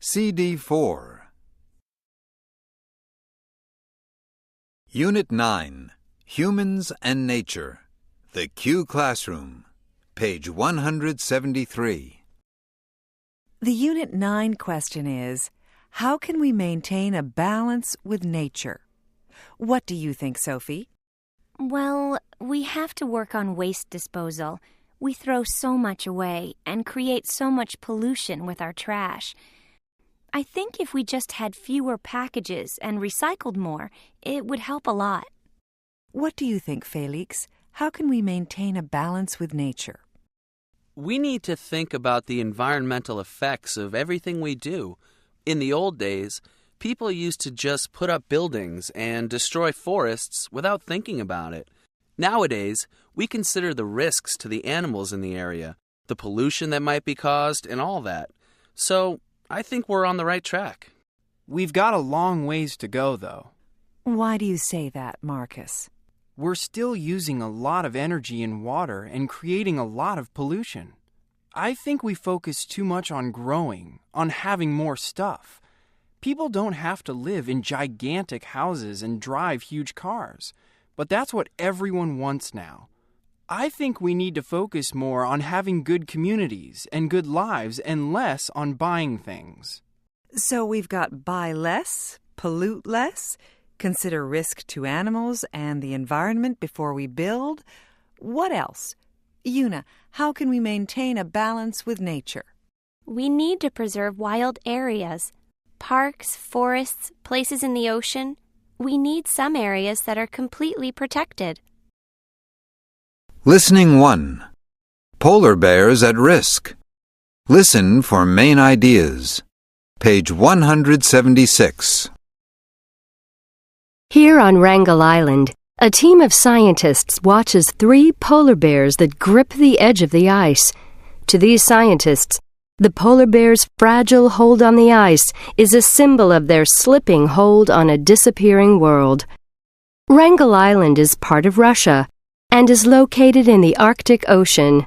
CD4 Unit 9, Humans and Nature, The Q Classroom, page 173. The Unit 9 question is, how can we maintain a balance with nature? What do you think, Sophie? Well, we have to work on waste disposal. We throw so much away and create so much pollution with our trash. I think if we just had fewer packages and recycled more, it would help a lot. What do you think, Felix? How can we maintain a balance with nature? We need to think about the environmental effects of everything we do. In the old days, people used to just put up buildings and destroy forests without thinking about it. Nowadays, we consider the risks to the animals in the area, the pollution that might be caused, and all that. So, I think we're on the right track. We've got a long ways to go, though. Why do you say that, Marcus? We're still using a lot of energy and water and creating a lot of pollution. I think we focus too much on growing, on having more stuff. People don't have to live in gigantic houses and drive huge cars, but that's what everyone wants now. I think we need to focus more on having good communities and good lives and less on buying things. So we've got buy less, pollute less, consider risk to animals and the environment before we build. What else? Una, how can we maintain a balance with nature? We need to preserve wild areas. Parks, forests, places in the ocean. We need some areas that are completely protected. Listening 1. Polar bears at risk. Listen for main ideas. Page 176. Here on Wrangel Island, a team of scientists watches 3 polar bears that grip the edge of the ice. To these scientists, the polar bear's fragile hold on the ice is a symbol of their slipping hold on a disappearing world. Wrangel Island is part of Russia and is located in the Arctic Ocean.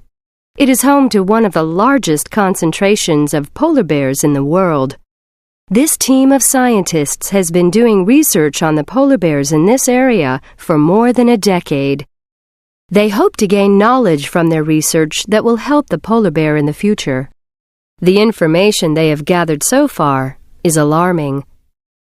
It is home to one of the largest concentrations of polar bears in the world. This team of scientists has been doing research on the polar bears in this area for more than a decade. They hope to gain knowledge from their research that will help the polar bear in the future. The information they have gathered so far is alarming.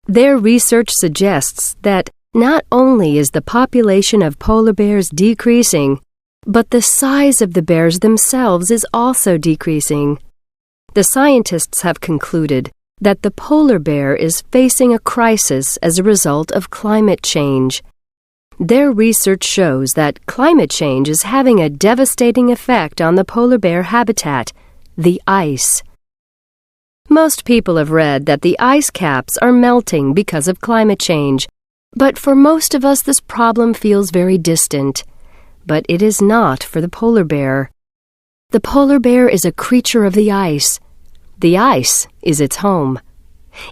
Their research suggests that not only is the population of polar bears decreasing, but the size of the bears themselves is also decreasing. The scientists have concluded that the polar bear is facing a crisis as a result of climate change. Their research shows that climate change is having a devastating effect on the polar bear habitat, the ice. Most people have read that the ice caps are melting because of climate change, but for most of us this problem feels very distant. But it is not for the polar bear. The polar bear is a creature of the ice. The ice is its home.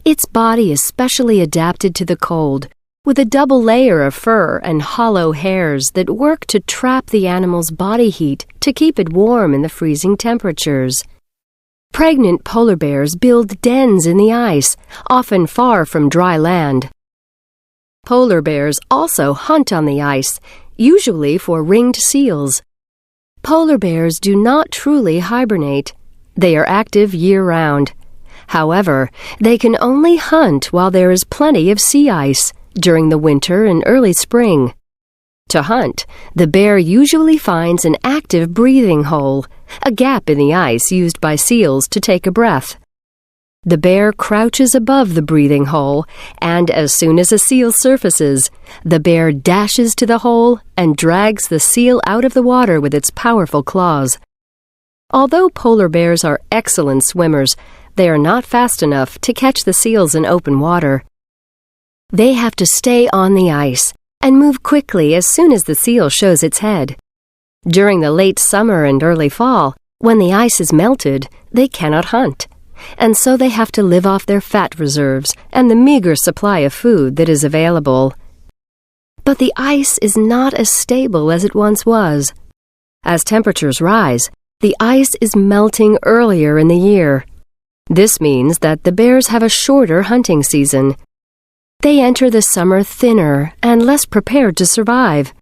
Its body is specially adapted to the cold, with a double layer of fur and hollow hairs that work to trap the animal's body heat to keep it warm in the freezing temperatures. Pregnant polar bears build dens in the ice, often far from dry land. Polar bears also hunt on the ice, usually for ringed seals. Polar bears do not truly hibernate. They are active year-round. However, they can only hunt while there is plenty of sea ice, during the winter and early spring. To hunt, the bear usually finds an active breathing hole, a gap in the ice used by seals to take a breath. The bear crouches above the breathing hole, and as soon as a seal surfaces, the bear dashes to the hole and drags the seal out of the water with its powerful claws. Although polar bears are excellent swimmers, they are not fast enough to catch the seals in open water. They have to stay on the ice and move quickly as soon as the seal shows its head. During the late summer and early fall, when the ice is melted, they cannot hunt, and so they have to live off their fat reserves and the meager supply of food that is available. But the ice is not as stable as it once was. As temperatures rise, the ice is melting earlier in the year. This means that the bears have a shorter hunting season. They enter the summer thinner and less prepared to survive.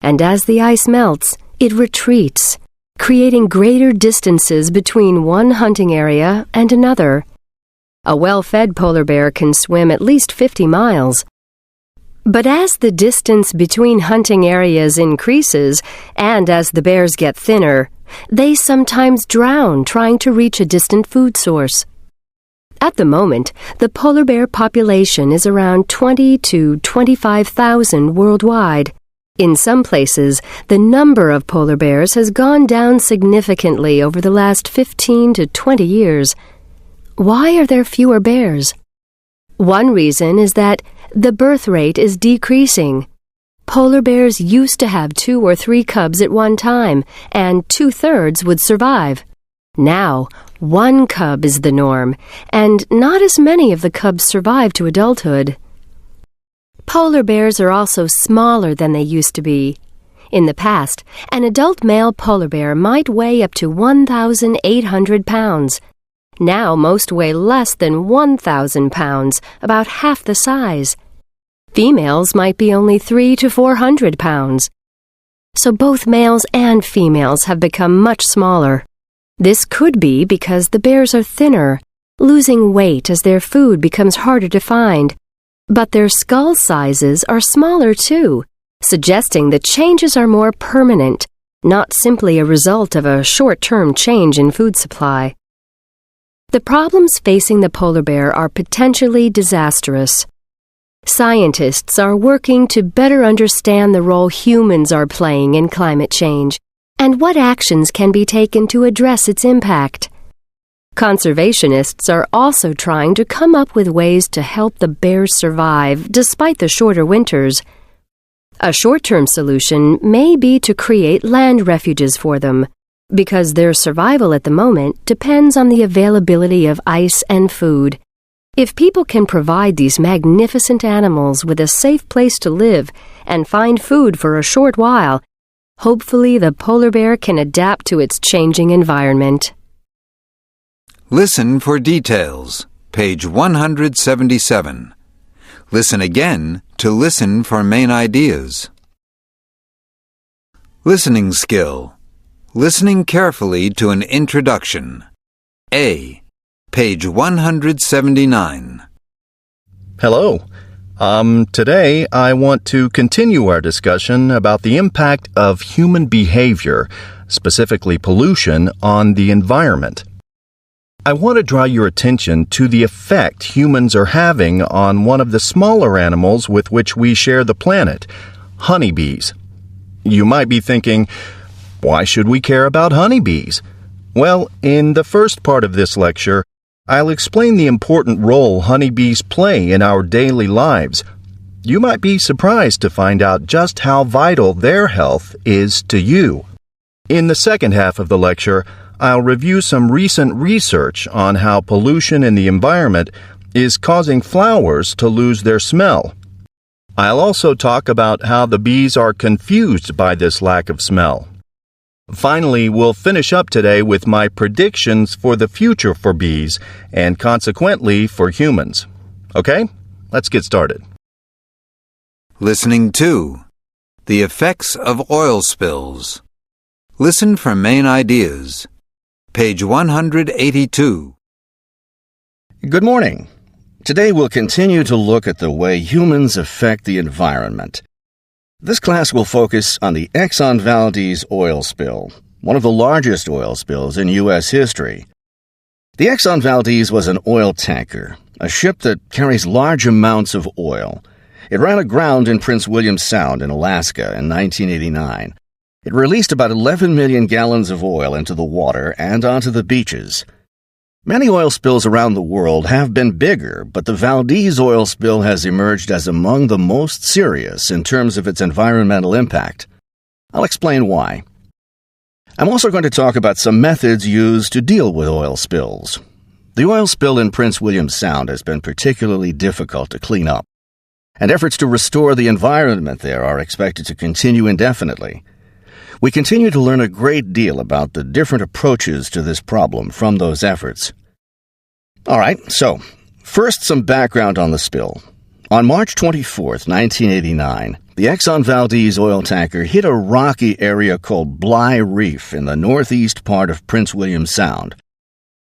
And as the ice melts, it retreats, creating greater distances between one hunting area and another. A well-fed polar bear can swim at least 50 miles. But as the distance between hunting areas increases, and as the bears get thinner, they sometimes drown trying to reach a distant food source. At the moment, the polar bear population is around 20 to 25,000 worldwide. In some places, the number of polar bears has gone down significantly over the last 15 to 20 years. Why are there fewer bears? One reason is that the birth rate is decreasing. Polar bears used to have 2 or 3 cubs at one time, and 2/3 would survive. Now, 1 cub is the norm, and not as many of the cubs survive to adulthood. Polar bears are also smaller than they used to be. In the past, an adult male polar bear might weigh up to 1,800 pounds. Now most weigh less than 1,000 pounds, about half the size. Females might be only 300 to 400 pounds. So both males and females have become much smaller. This could be because the bears are thinner, losing weight as their food becomes harder to find. But their skull sizes are smaller too, suggesting the changes are more permanent, not simply a result of a short-term change in food supply. The problems facing the polar bear are potentially disastrous. Scientists are working to better understand the role humans are playing in climate change and what actions can be taken to address its impact. Conservationists are also trying to come up with ways to help the bears survive despite the shorter winters. A short-term solution may be to create land refuges for them, because their survival at the moment depends on the availability of ice and food. If people can provide these magnificent animals with a safe place to live and find food for a short while, hopefully the polar bear can adapt to its changing environment. Listen for details. Page 177. Listen again to listen for main ideas. Listening skill. Listening carefully to an introduction. A. Page 179. Hello. Today I want to continue our discussion about the impact of human behavior, specifically pollution, on the environment. I want to draw your attention to the effect humans are having on one of the smaller animals with which we share the planet, honeybees. You might be thinking, why should we care about honeybees? Well, in the first part of this lecture, I'll explain the important role honeybees play in our daily lives. You might be surprised to find out just how vital their health is to you. In the second half of the lecture, I'll review some recent research on how pollution in the environment is causing flowers to lose their smell. I'll also talk about how the bees are confused by this lack of smell. Finally, we'll finish up today with my predictions for the future for bees and consequently for humans. Okay? Let's get started. Listening 2. The effects of oil spills. Listen for main ideas. Page 182. Good morning. Today we'll continue to look at the way humans affect the environment. This class will focus on the Exxon Valdez oil spill, one of the largest oil spills in U.S. history. The Exxon Valdez was an oil tanker, a ship that carries large amounts of oil. It ran aground in Prince William Sound in Alaska in 1989. It released about 11 million gallons of oil into the water and onto the beaches. Many oil spills around the world have been bigger, but the Valdez oil spill has emerged as among the most serious in terms of its environmental impact. I'll explain why. I'm also going to talk about some methods used to deal with oil spills. The oil spill in Prince William Sound has been particularly difficult to clean up, and efforts to restore the environment there are expected to continue indefinitely. We continue to learn a great deal about the different approaches to this problem from those efforts. All right, so first some background on the spill. On March 24th, 1989, the Exxon Valdez oil tanker hit a rocky area called Bly Reef in the northeast part of Prince William Sound.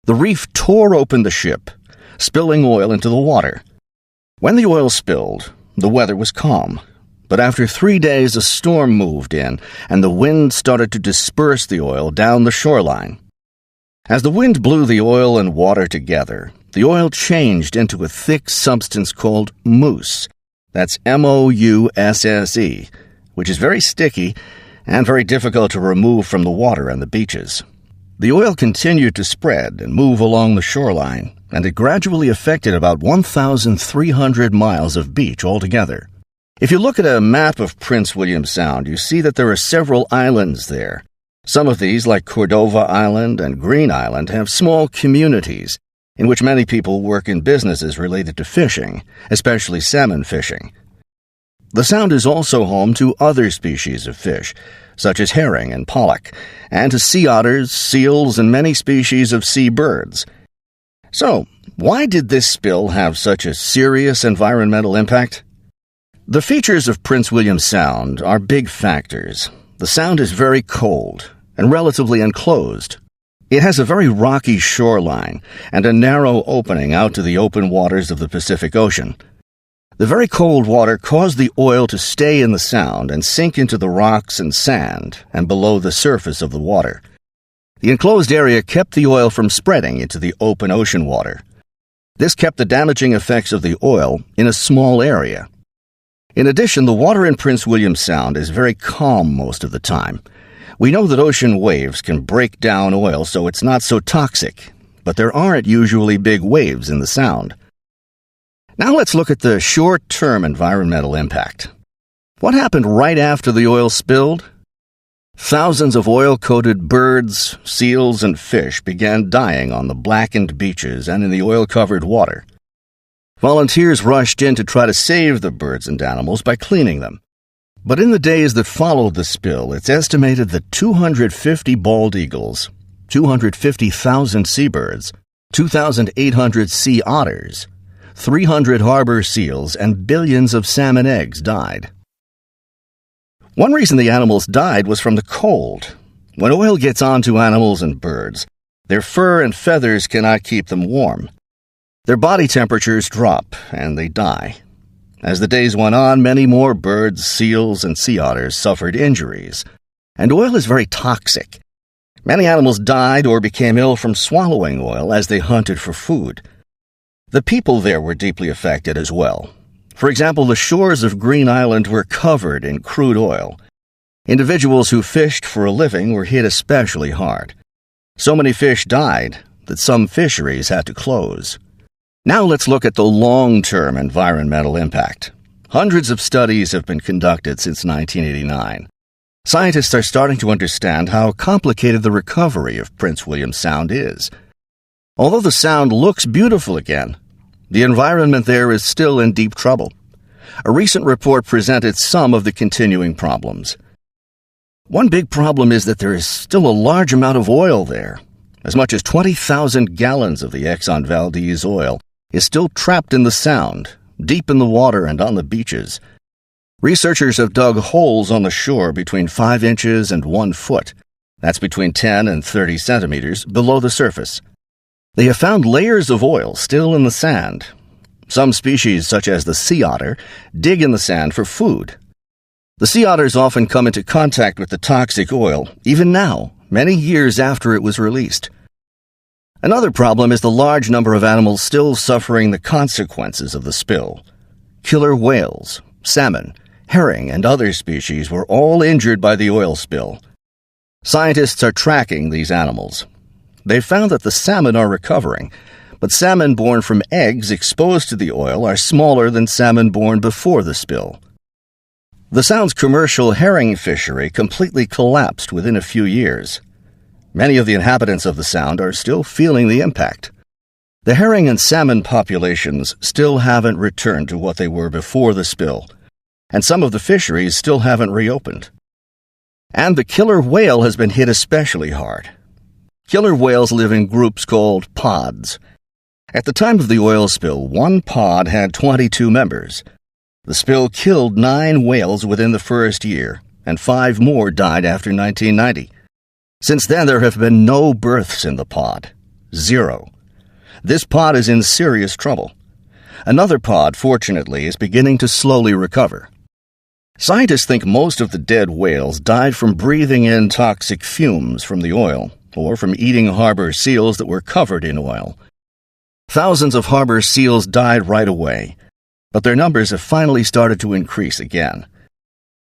The reef tore open the ship, spilling oil into the water. When the oil spilled, the weather was calm. But after 3 days, a storm moved in, and the wind started to disperse the oil down the shoreline. As the wind blew the oil and water together, the oil changed into a thick substance called mousse. That's M-O-U-S-S-E, which is very sticky and very difficult to remove from the water and the beaches. The oil continued to spread and move along the shoreline, and it gradually affected about 1,300 miles of beach altogether. If you look at a map of Prince William Sound, you see that there are several islands there. Some of these, like Cordova Island and Green Island, have small communities in which many people work in businesses related to fishing, especially salmon fishing. The Sound is also home to other species of fish, such as herring and pollock, and to sea otters, seals, and many species of sea birds. So, why did this spill have such a serious environmental impact? The features of Prince William Sound are big factors. The Sound is very cold and relatively enclosed. It has a very rocky shoreline and a narrow opening out to the open waters of the Pacific Ocean. The very cold water caused the oil to stay in the Sound and sink into the rocks and sand and below the surface of the water. The enclosed area kept the oil from spreading into the open ocean water. This kept the damaging effects of the oil in a small area. In addition, the water in Prince William Sound is very calm most of the time. We know that ocean waves can break down oil so it's not so toxic, but there aren't usually big waves in the Sound. Now let's look at the short-term environmental impact. What happened right after the oil spilled? Thousands of oil-coated birds, seals, and fish began dying on the blackened beaches and in the oil-covered water. Volunteers rushed in to try to save the birds and animals by cleaning them. But in the days that followed the spill, it's estimated that 250 bald eagles, 250,000 seabirds, 2,800 sea otters, 300 harbor seals, and billions of salmon eggs died. One reason the animals died was from the cold. When oil gets onto animals and birds, their fur and feathers cannot keep them warm. Their body temperatures drop, and they die. As the days went on, many more birds, seals, and sea otters suffered injuries. And oil is very toxic. Many animals died or became ill from swallowing oil as they hunted for food. The people there were deeply affected as well. For example, the shores of Green Island were covered in crude oil. Individuals who fished for a living were hit especially hard. So many fish died that some fisheries had to close. Now let's look at the long-term environmental impact. Hundreds of studies have been conducted since 1989. Scientists are starting to understand how complicated the recovery of Prince William Sound is. Although the Sound looks beautiful again, the environment there is still in deep trouble. A recent report presented some of the continuing problems. One big problem is that there is still a large amount of oil there. As much as 20,000 gallons of the Exxon Valdez oil is still trapped in the Sound, deep in the water and on the beaches. Researchers have dug holes on the shore between 5 inches and 1 foot. That's between 10 and 30 centimeters below the surface. They have found layers of oil still in the sand. Some species, such as the sea otter, dig in the sand for food. The sea otters often come into contact with the toxic oil, even now, many years after it was released. Another problem is the large number of animals still suffering the consequences of the spill. Killer whales, salmon, herring, and other species were all injured by the oil spill. Scientists are tracking these animals. They found that the salmon are recovering, but salmon born from eggs exposed to the oil are smaller than salmon born before the spill. The Sound's commercial herring fishery completely collapsed within a few years. Many of the inhabitants of the Sound are still feeling the impact. The herring and salmon populations still haven't returned to what they were before the spill, and some of the fisheries still haven't reopened. And the killer whale has been hit especially hard. Killer whales live in groups called pods, At the time of the oil spill, one pod had 22 members. The spill killed 9 whales within the first year, and 5 more died after 1990. Since then, there have been no births in the pod. 0. This pod is in serious trouble. Another pod, fortunately, is beginning to slowly recover. Scientists think most of the dead whales died from breathing in toxic fumes from the oil, or from eating harbor seals that were covered in oil. Thousands of harbor seals died right away, but their numbers have finally started to increase again.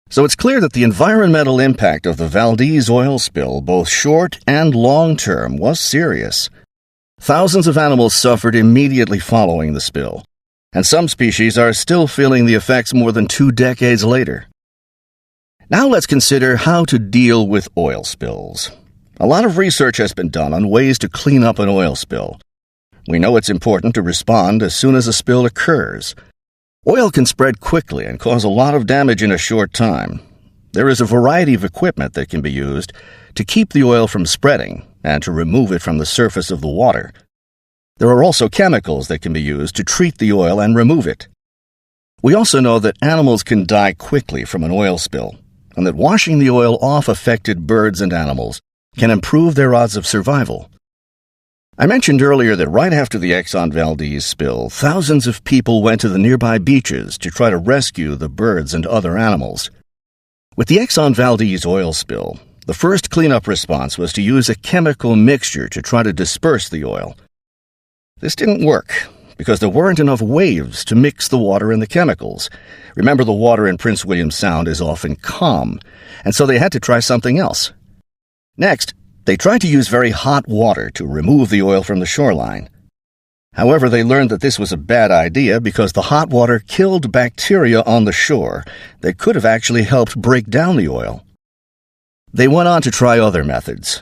So it's clear that the environmental impact of the Valdez oil spill, both short and long term, was serious. Thousands of animals suffered immediately following the spill, and some species are still feeling the effects more than 2 decades later. Now let's consider how to deal with oil spills. A lot of research has been done on ways to clean up an oil spill. We know it's important to respond as soon as a spill occurs. Oil can spread quickly and cause a lot of damage in a short time. There is a variety of equipment that can be used to keep the oil from spreading and to remove it from the surface of the water. There are also chemicals that can be used to treat the oil and remove it. We also know that animals can die quickly from an oil spill, and that washing the oil off affected birds and animals can improve their odds of survival. I mentioned earlier that right after the Exxon Valdez spill, thousands of people went to the nearby beaches to try to rescue the birds and other animals. With the Exxon Valdez oil spill, the first cleanup response was to use a chemical mixture to try to disperse the oil. This didn't work because there weren't enough waves to mix the water and the chemicals. Remember, the water in Prince William Sound is often calm, and so they had to try something else. Next, they tried to use very hot water to remove the oil from the shoreline. However, they learned that this was a bad idea because the hot water killed bacteria on the shore that could have actually helped break down the oil. They went on to try other methods.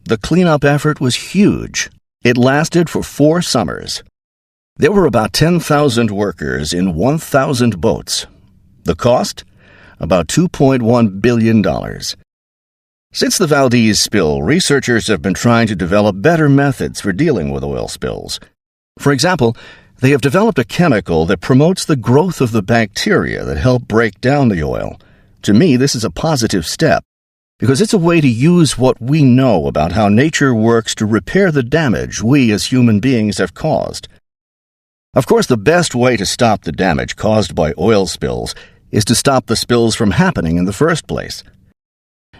The cleanup effort was huge. It lasted for 4 summers. There were about 10,000 workers in 1,000 boats. The cost? About $2.1 billion. Since the Valdez spill, researchers have been trying to develop better methods for dealing with oil spills. For example, they have developed a chemical that promotes the growth of the bacteria that help break down the oil. To me, this is a positive step, because it's a way to use what we know about how nature works to repair the damage we as human beings have caused. Of course, the best way to stop the damage caused by oil spills is to stop the spills from happening in the first place.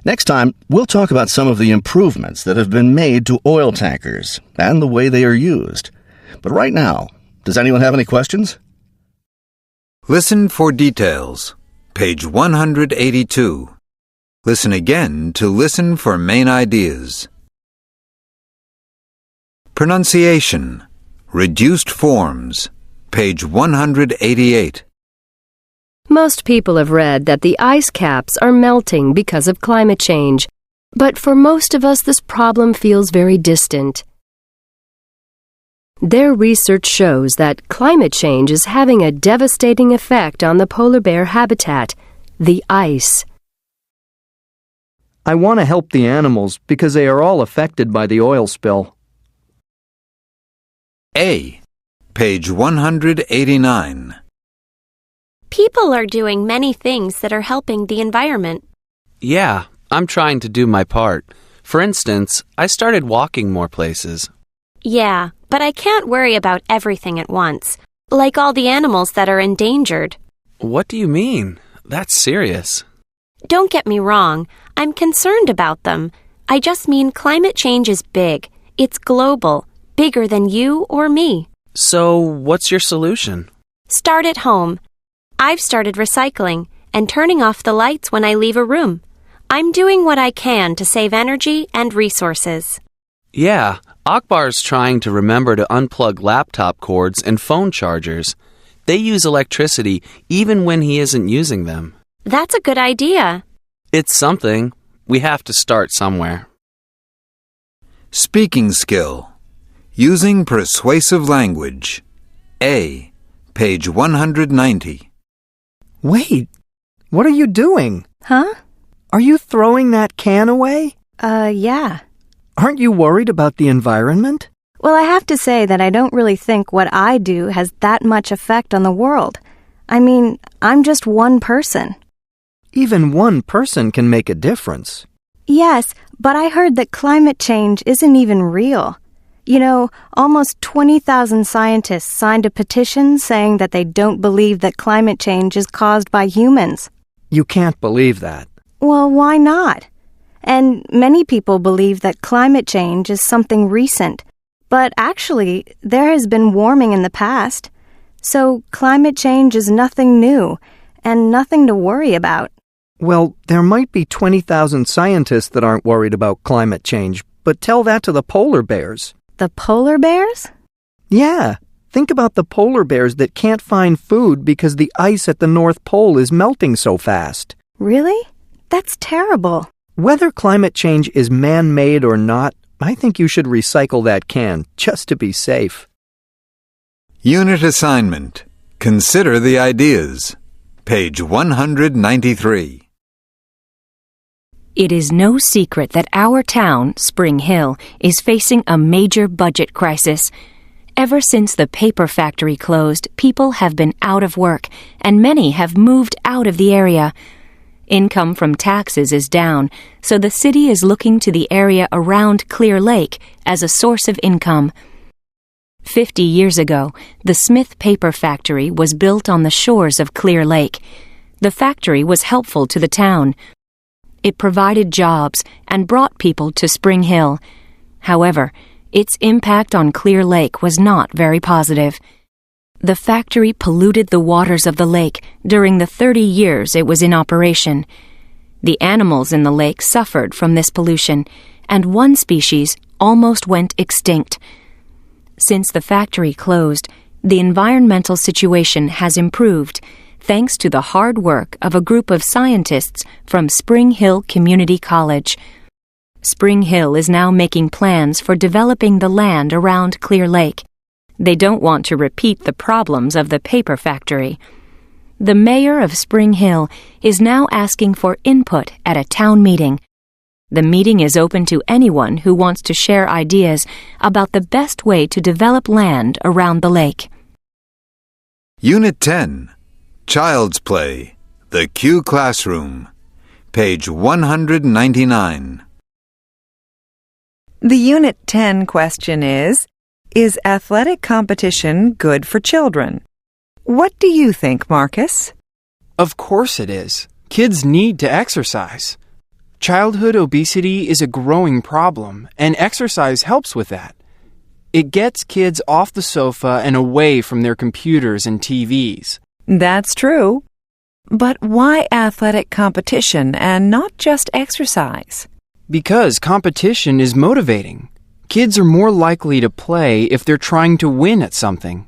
Next time, we'll talk about some of the improvements that have been made to oil tankers and the way they are used. But right now, does anyone have any questions? Listen for details. Page 182. Listen again to listen for main ideas. Pronunciation. Reduced forms. Page 188. Most people have read that the ice caps are melting because of climate change, but for most of us this problem feels very distant. Their research shows that climate change is having a devastating effect on the polar bear habitat, the ice. I want to help the animals because they are all affected by the oil spill. A. Page 189. People are doing many things that are helping the environment. Yeah, I'm trying to do my part. For instance, I started walking more places. Yeah, but I can't worry about everything at once, like all the animals that are endangered. What do you mean? That's serious. Don't get me wrong, I'm concerned about them. I just mean climate change is big. It's global, bigger than you or me. So, what's your solution? Start at home. I've started recycling and turning off the lights when I leave a room. I'm doing what I can to save energy and resources. Yeah, Akbar's trying to remember to unplug laptop cords and phone chargers. They use electricity even when he isn't using them. That's a good idea. It's something. We have to start somewhere. Speaking skill. Using persuasive language. A. Page 190. Wait, what are you doing? Huh? Are you throwing that can away? Yeah. Aren't you worried about the environment? Well, I have to say that I don't really think what I do has that much effect on the world. I mean, I'm just one person. Even one person can make a difference. Yes, but I heard that climate change isn't even real. You know, almost 20,000 scientists signed a petition saying that they don't believe that climate change is caused by humans. You can't believe that. Well, why not? And many people believe that climate change is something recent. But actually, there has been warming in the past. So climate change is nothing new and nothing to worry about. Well, there might be 20,000 scientists that aren't worried about climate change, but tell that to the polar bears. The polar bears? Yeah, think about the polar bears that can't find food because the ice at the North Pole is melting so fast. Really? That's terrible. Whether climate change is man-made or not, I think you should recycle that can, just to be safe. Unit assignment. Consider the ideas. Page 193. It is no secret that our town, Spring Hill, is facing a major budget crisis. Ever since the paper factory closed, people have been out of work, and many have moved out of the area. Income from taxes is down, so the city is looking to the area around Clear Lake as a source of income. 50 years ago, the Smith Paper Factory was built on the shores of Clear Lake. The factory was helpful to the town. It provided jobs and brought people to Spring Hill. However, its impact on Clear Lake was not very positive. The factory polluted the waters of the lake during the 30 years it was in operation. The animals in the lake suffered from this pollution, and one species almost went extinct. Since the factory closed, the environmental situation has improved, thanks to the hard work of a group of scientists from Spring Hill Community College. Spring Hill is now making plans for developing the land around Clear Lake. They don't want to repeat the problems of the paper factory. The mayor of Spring Hill is now asking for input at a town meeting. The meeting is open to anyone who wants to share ideas about the best way to develop land around the lake. Unit 10. Child's Play. The Q Classroom. Page 199. The Unit 10 question is athletic competition good for children? What do you think, Marcus? Of course it is. Kids need to exercise. Childhood obesity is a growing problem, and exercise helps with that. It gets kids off the sofa and away from their computers and TVs. That's true. But why athletic competition and not just exercise? Because competition is motivating. Kids are more likely to play if they're trying to win at something.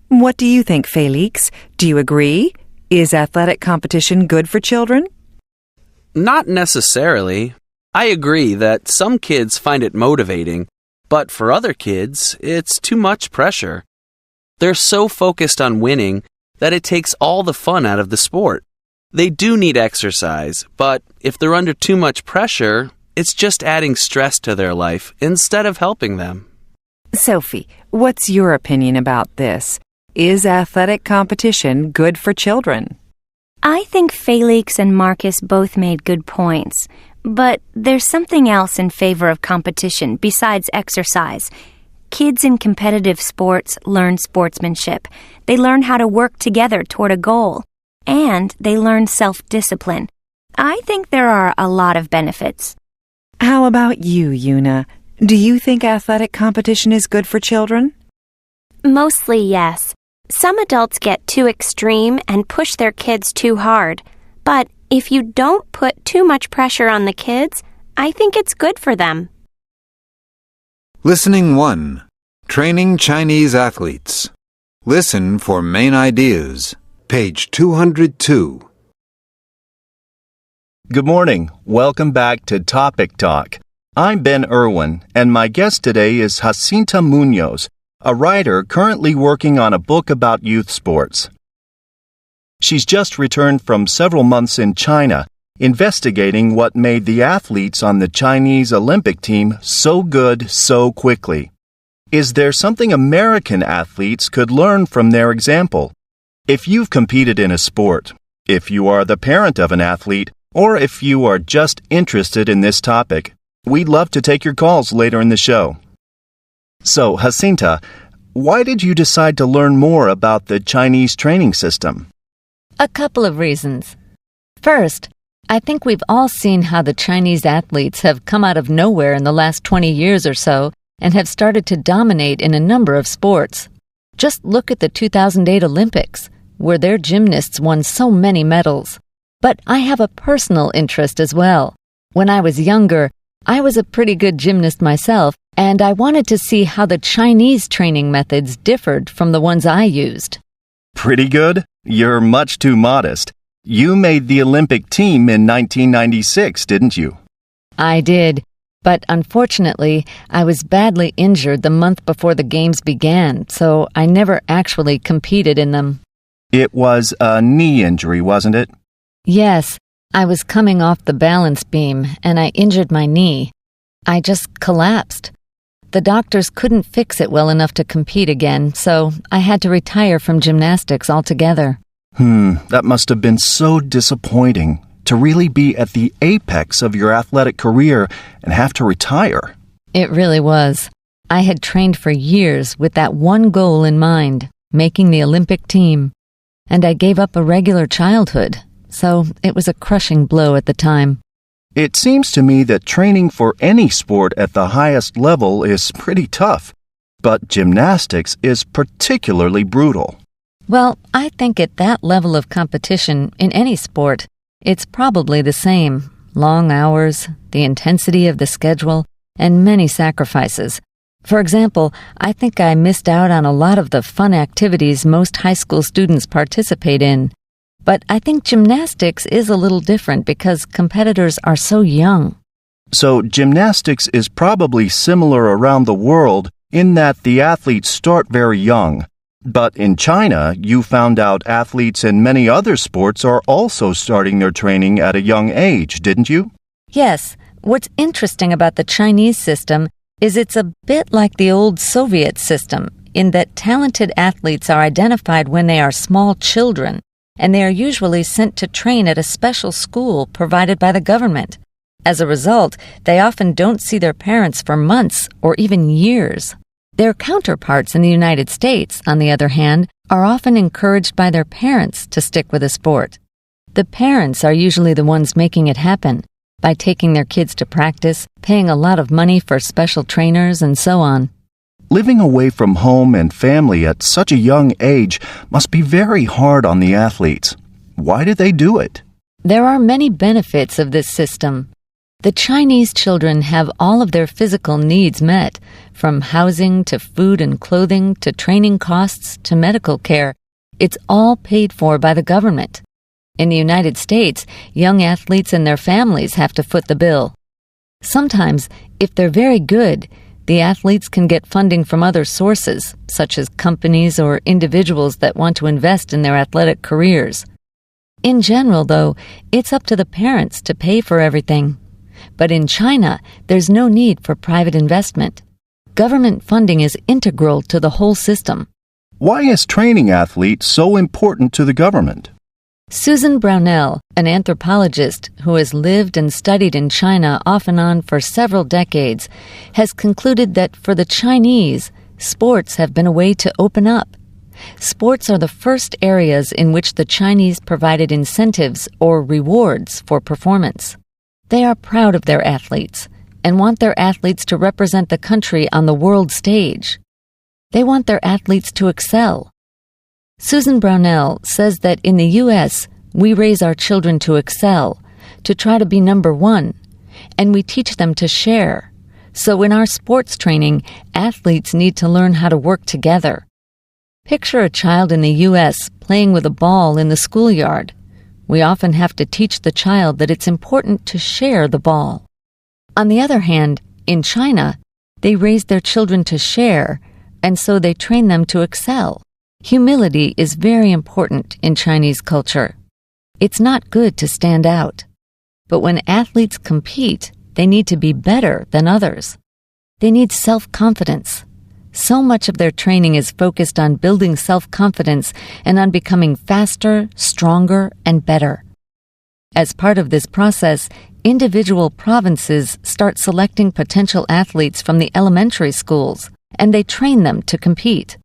What do you think, Felix? Do you agree? Is athletic competition good for children? Not necessarily. I agree that some kids find it motivating, but for other kids, it's too much pressure. They're so focused on winning that it takes all the fun out of the sport. They do need exercise, but if they're under too much pressure, it's just adding stress to their life instead of helping them. Sophie, what's your opinion about this? Is athletic competition good for children? I think Felix and Marcus both made good points. But there's something else in favor of competition besides exercise. Kids in competitive sports learn sportsmanship. They learn how to work together toward a goal. And they learn self-discipline. I think there are a lot of benefits. How about you, Una? Do you think athletic competition is good for children? Mostly yes. Some adults get too extreme and push their kids too hard. But if you don't put too much pressure on the kids, I think it's good for them. Listening 1. Training Chinese athletes. Listen for main ideas. Page 202. Good morning. Welcome back to Topic Talk. I'm Ben Irwin, and my guest today is Jacinta Munoz, a writer currently working on a book about youth sports. She's just returned from several months in China, investigating what made the athletes on the Chinese Olympic team so good so quickly. Is there something American athletes could learn from their example? If you've competed in a sport, if you are the parent of an athlete, or if you are just interested in this topic, we'd love to take your calls later in the show. So, Jacinta, why did you decide to learn more about the Chinese training system? A couple of reasons. First, I think we've all seen how the Chinese athletes have come out of nowhere in the last 20 years or so and have started to dominate in a number of sports. Just look at the 2008 Olympics, where their gymnasts won so many medals. But I have a personal interest as well. When I was younger, I was a pretty good gymnast myself, and I wanted to see how the Chinese training methods differed from the ones I used. Pretty good? You're much too modest. You made the Olympic team in 1996, didn't you? I did, but unfortunately, I was badly injured the month before the games began, so I never actually competed in them. It was a knee injury, wasn't it? Yes, I was coming off the balance beam, and I injured my knee. I just collapsed. The doctors couldn't fix it well enough to compete again, so I had to retire from gymnastics altogether. That must have been so disappointing, to really be at the apex of your athletic career and have to retire. It really was. I had trained for years with that one goal in mind, making the Olympic team. And I gave up a regular childhood, so it was a crushing blow at the time. It seems to me that training for any sport at the highest level is pretty tough, but gymnastics is particularly brutal. Well, I think at that level of competition in any sport, it's probably the same. Long hours, the intensity of the schedule, and many sacrifices. For example, I think I missed out on a lot of the fun activities most high school students participate in. But I think gymnastics is a little different because competitors are so young. So gymnastics is probably similar around the world in that the athletes start very young. But in China, you found out athletes in many other sports are also starting their training at a young age, didn't you? Yes. What's interesting about the Chinese system is it's a bit like the old Soviet system in that talented athletes are identified when they are small children, and they are usually sent to train at a special school provided by the government. As a result, they often don't see their parents for months or even years. Their counterparts in the United States, on the other hand, are often encouraged by their parents to stick with a sport. The parents are usually the ones making it happen by taking their kids to practice, paying a lot of money for special trainers, and so on. Living away from home and family at such a young age must be very hard on the athletes. Why do they do it? There are many benefits of this system. The Chinese children have all of their physical needs met, from housing to food and clothing to training costs to medical care. It's all paid for by the government. In the United States, young athletes and their families have to foot the bill. Sometimes, if they're very good, the athletes can get funding from other sources, such as companies or individuals that want to invest in their athletic careers. In general, though, it's up to the parents to pay for everything. But in China, there's no need for private investment. Government funding is integral to the whole system. Why is training athletes so important to the government? Susan Brownell, an anthropologist who has lived and studied in China off and on for several decades, has concluded that for the Chinese, sports have been a way to open up. Sports are the first areas in which the Chinese provided incentives or rewards for performance. They are proud of their athletes and want their athletes to represent the country on the world stage. They want their athletes to excel. Susan Brownell says that in the U.S., we raise our children to excel, to try to be number one, and we teach them to share. So in our sports training, athletes need to learn how to work together. Picture a child in the U.S. playing with a ball in the schoolyard. We often have to teach the child that it's important to share the ball. On the other hand, in China, they raise their children to share, and so they train them to excel. Humility is very important in Chinese culture. It's not good to stand out. But when athletes compete, they need to be better than others. They need self-confidence. So much of their training is focused on building self-confidence and on becoming faster, stronger, and better. As part of this process, individual provinces start selecting potential athletes from the elementary schools, and they train them to compete.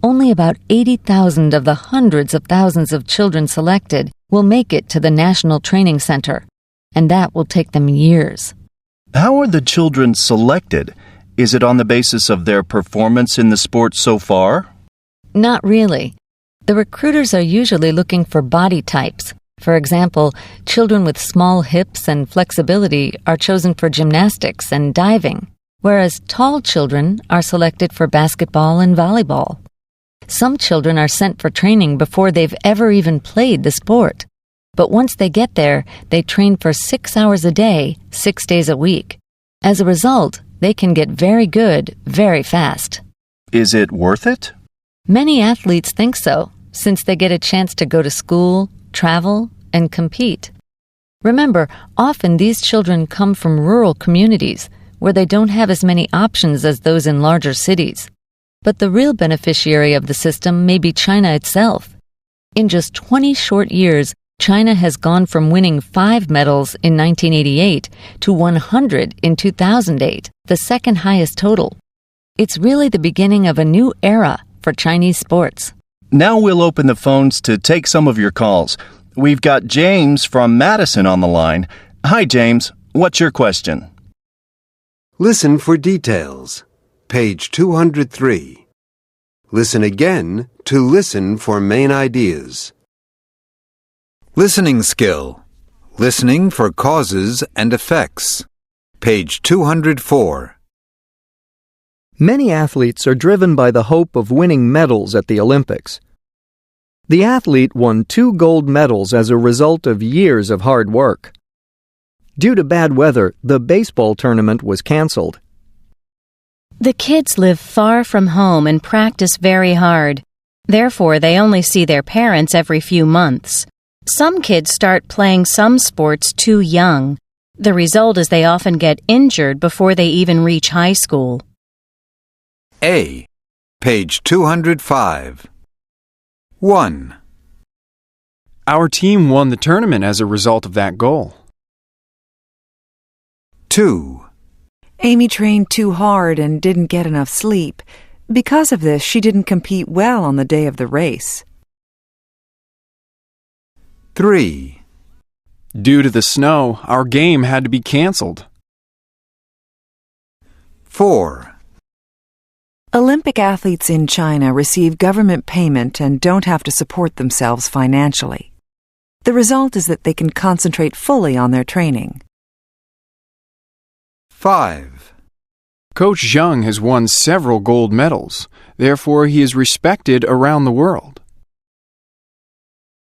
Only about 80,000 of the hundreds of thousands of children selected will make it to the National Training Center, and that will take them years. How are the children selected? Is it on the basis of their performance in the sport so far? Not really. The recruiters are usually looking for body types. For example, children with small hips and flexibility are chosen for gymnastics and diving, whereas tall children are selected for basketball and volleyball. Some children are sent for training before they've ever even played the sport. But once they get there, they train for 6 hours a day, 6 days a week. As a result, they can get very good very fast. Is it worth it? Many athletes think so, since they get a chance to go to school, travel, and compete. Remember, often these children come from rural communities where they don't have as many options as those in larger cities. But the real beneficiary of the system may be China itself. In just 20 short years, China has gone from winning 5 medals in 1988 to 100 in 2008, the second highest total. It's really the beginning of a new era for Chinese sports. Now we'll open the phones to take some of your calls. We've got James from Madison on the line. Hi, James. What's your question? Listen for details. Page 203. Listen again to listen for main ideas. Listening skill. Listening for causes and effects. Page 204. Many athletes are driven by the hope of winning medals at the Olympics. The athlete won 2 gold medals as a result of years of hard work. Due to bad weather, the baseball tournament was canceled. The kids live far from home and practice very hard. Therefore, they only see their parents every few months. Some kids start playing some sports too young. The result is they often get injured before they even reach high school. A. Page 205. 1. Our team won the tournament as a result of that goal. 2. Amy trained too hard and didn't get enough sleep. Because of this, she didn't compete well on the day of the race. 3. Due to the snow, our game had to be canceled. 4. Olympic athletes in China receive government payment and don't have to support themselves financially. The result is that they can concentrate fully on their training. 5. Coach Zheng has won several gold medals. Therefore, he is respected around the world.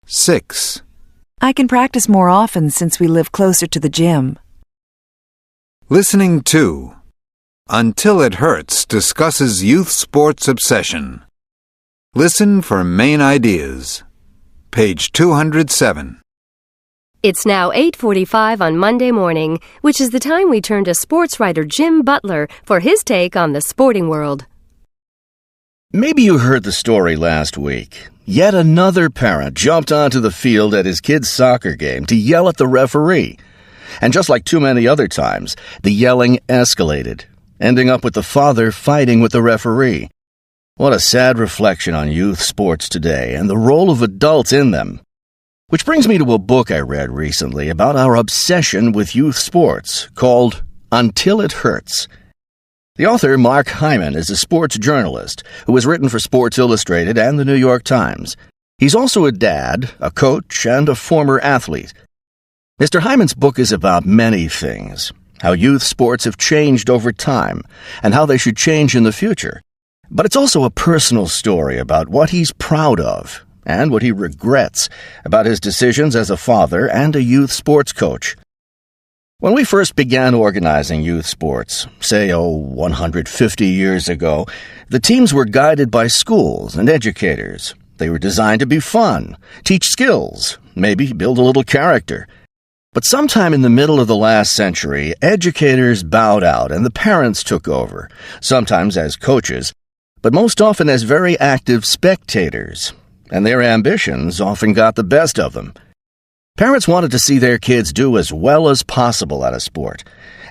6. I can practice more often since we live closer to the gym. Listening to Until It Hurts discusses youth sports obsession. Listen for main ideas. Page 207. It's now 8:45 on Monday morning, which is the time we turn to sports writer Jim Butler for his take on the sporting world. Maybe you heard the story last week. Yet another parent jumped onto the field at his kid's soccer game to yell at the referee. And just like too many other times, the yelling escalated, ending up with the father fighting with the referee. What a sad reflection on youth sports today and the role of adults in them. Which brings me to a book I read recently about our obsession with youth sports called Until It Hurts. The author, Mark Hyman, is a sports journalist who has written for Sports Illustrated and the New York Times. He's also a dad, a coach, and a former athlete. Mr. Hyman's book is about many things, how youth sports have changed over time and how they should change in the future. But it's also a personal story about what he's proud of and what he regrets about his decisions as a father and a youth sports coach. When we first began organizing youth sports, say, 150 years ago, the teams were guided by schools and educators. They were designed to be fun, teach skills, maybe build a little character. But sometime in the middle of the last century, educators bowed out and the parents took over, sometimes as coaches, but most often as very active spectators, and their ambitions often got the best of them. Parents wanted to see their kids do as well as possible at a sport,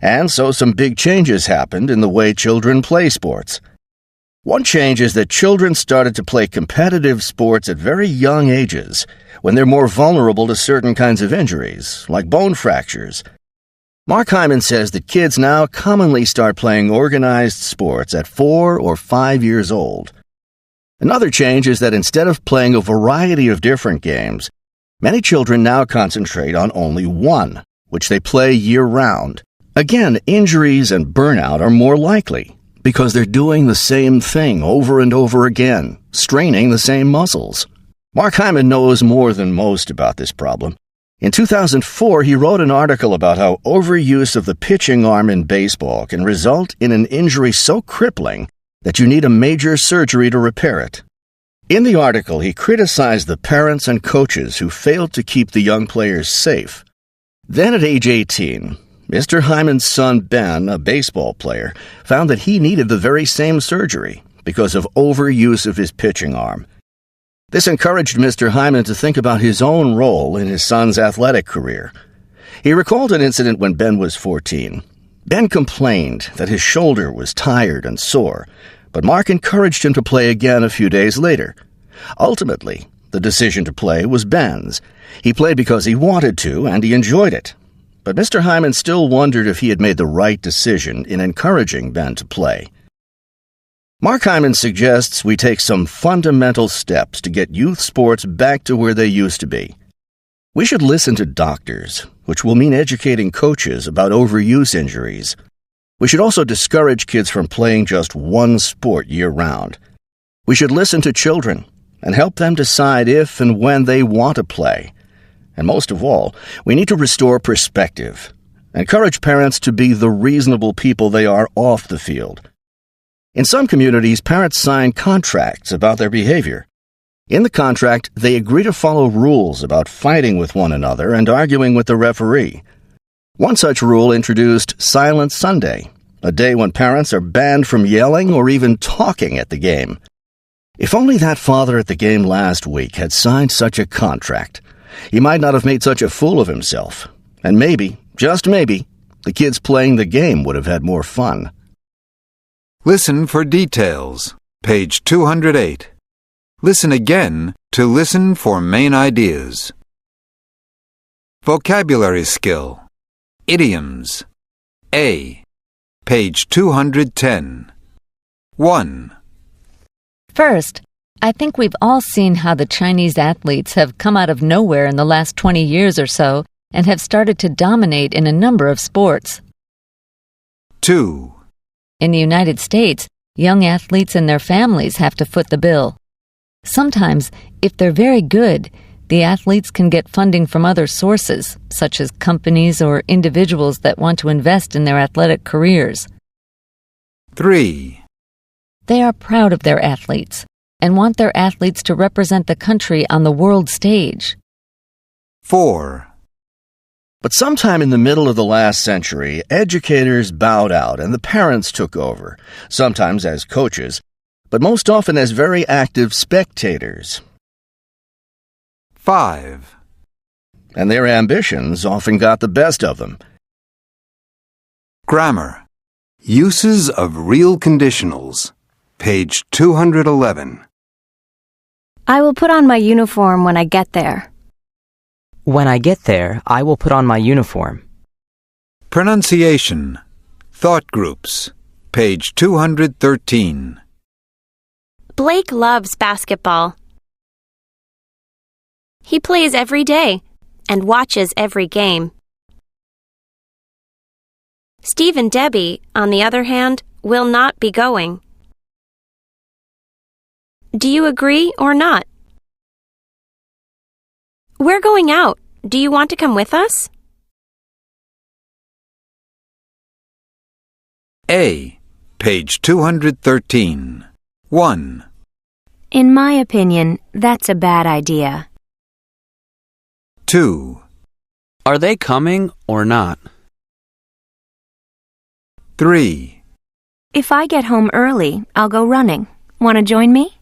and so some big changes happened in the way children play sports. One change is that children started to play competitive sports at very young ages, when they're more vulnerable to certain kinds of injuries, like bone fractures. Mark Hyman says that kids now commonly start playing organized sports at 4 or 5 years old. Another change is that instead of playing a variety of different games, many children now concentrate on only one, which they play year-round. Again, injuries and burnout are more likely because they're doing the same thing over and over again, straining the same muscles. Mark Hyman knows more than most about this problem. In 2004, he wrote an article about how overuse of the pitching arm in baseball can result in an injury so crippling that you need a major surgery to repair it. In the article, he criticized the parents and coaches who failed to keep the young players safe. Then at age 18, Mr. Hyman's son Ben, a baseball player, found that he needed the very same surgery because of overuse of his pitching arm. This encouraged Mr. Hyman to think about his own role in his son's athletic career. He recalled an incident when Ben was 14. Ben complained that his shoulder was tired and sore, but Mark encouraged him to play again a few days later. Ultimately, the decision to play was Ben's. He played because he wanted to, and he enjoyed it. But Mr. Hyman still wondered if he had made the right decision in encouraging Ben to play. Mark Hyman suggests we take some fundamental steps to get youth sports back to where they used to be. We should listen to doctors, which will mean educating coaches about overuse injuries. We should also discourage kids from playing just one sport year-round. We should listen to children and help them decide if and when they want to play. And most of all, we need to restore perspective. Encourage parents to be the reasonable people they are off the field. In some communities, parents sign contracts about their behavior. In the contract, they agree to follow rules about fighting with one another and arguing with the referee. One such rule introduced Silent Sunday, a day when parents are banned from yelling or even talking at the game. If only that father at the game last week had signed such a contract, he might not have made such a fool of himself. And maybe, just maybe, the kids playing the game would have had more fun. Listen for details. Page 208. Listen again to listen for main ideas. Vocabulary skill. Idioms. A. Page 210. 1. First, I think we've all seen how the Chinese athletes have come out of nowhere in the last 20 years or so and have started to dominate in a number of sports. 2. In the United States, young athletes and their families have to foot the bill. Sometimes, if they're very good, the athletes can get funding from other sources, such as companies or individuals that want to invest in their athletic careers. 3. They are proud of their athletes and want their athletes to represent the country on the world stage. 4. But sometime in the middle of the last century, educators bowed out and the parents took over, sometimes as coaches, but most often as very active spectators. 5. And their ambitions often got the best of them. Grammar. Uses of real conditionals. Page 211. I will put on my uniform when I get there. When I get there, I will put on my uniform. Pronunciation. Thought groups. Page 213. Blake loves basketball. He plays every day and watches every game. Steve and Debbie, on the other hand, will not be going. Do you agree or not? We're going out. Do you want to come with us? A. Page 213. 1. In my opinion, that's a bad idea. 2. Are they coming or not? 3. If I get home early, I'll go running. Want to join me?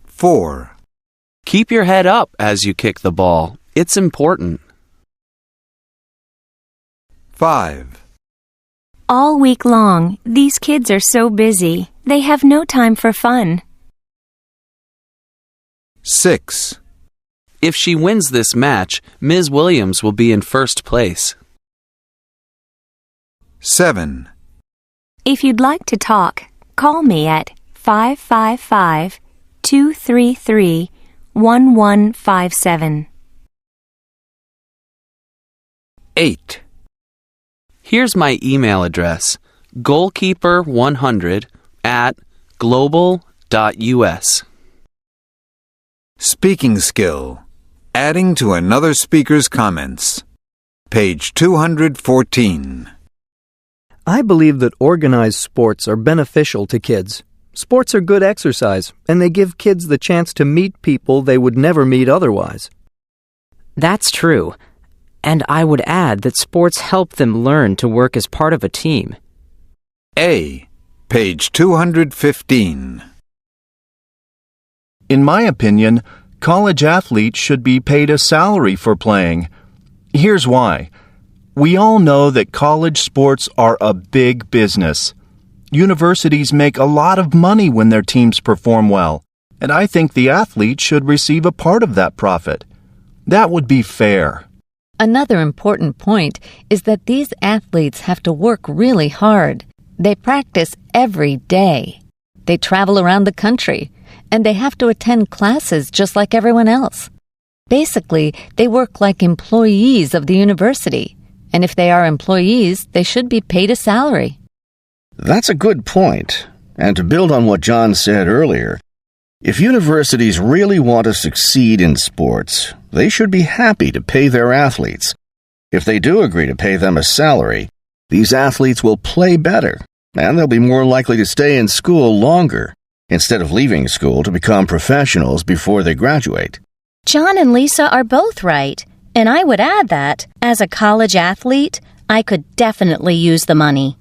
4. Keep your head up as you kick the ball. It's important. 5. All week long, these kids are so busy. They have no time for fun. 6. If she wins this match, Ms. Williams will be in first place. 7. If you'd like to talk, call me at 555-233-1157. 8. Here's my email address, goalkeeper100@global.us. Speaking skill. Adding to another speaker's comments. Page 214. I believe that organized sports are beneficial to kids. Sports are good exercise, and they give kids the chance to meet people they would never meet otherwise. That's true. And I would add that sports help them learn to work as part of a team. A. Page 215. In my opinion, college athletes should be paid a salary for playing. Here's why. We all know that college sports are a big business. Universities make a lot of money when their teams perform well, and I think the athletes should receive a part of that profit. That would be fair. Another important point is that these athletes have to work really hard. They practice every day. They travel around the country, and they have to attend classes just like everyone else. Basically, they work like employees of the university, and if they are employees, they should be paid a salary. That's a good point. And to build on what John said earlier, if universities really want to succeed in sports, they should be happy to pay their athletes. If they do agree to pay them a salary, these athletes will play better, and they'll be more likely to stay in school longer, instead of leaving school to become professionals before they graduate. John and Lisa are both right, and I would add that, as a college athlete, I could definitely use the money.